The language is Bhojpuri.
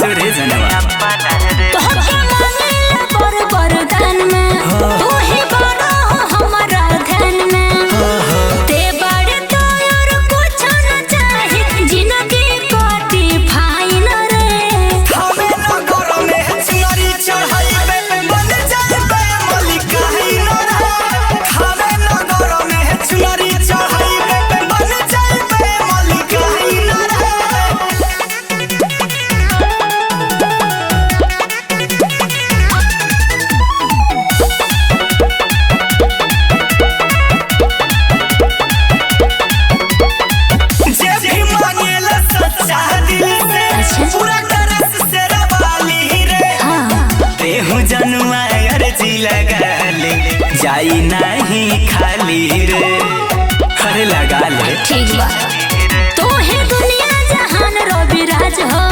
साचो रे जनवा तोहके मांगेला बर बरदान में तू ही बड़ा हो हमारा ध्यान में ते बड़े तो और कुछ न चाहे जिंदगी कोटी फाइन रे हमें नगर में चुनरी चढ़ाइबे बन जाइबे मलिकाइन रे हमें नगर में चुनरी चढ़ाइबे बन जाइबे मलिकाइन रे जे भी मांगेला सच्चा दिल से पूरा तरस से रवाली रे तेहू जनुआ अर्जी लगा ले जाई नहीं खाली रे अरे लगा ले ठीक बा तू ही दुनिया जहान रवि राज हो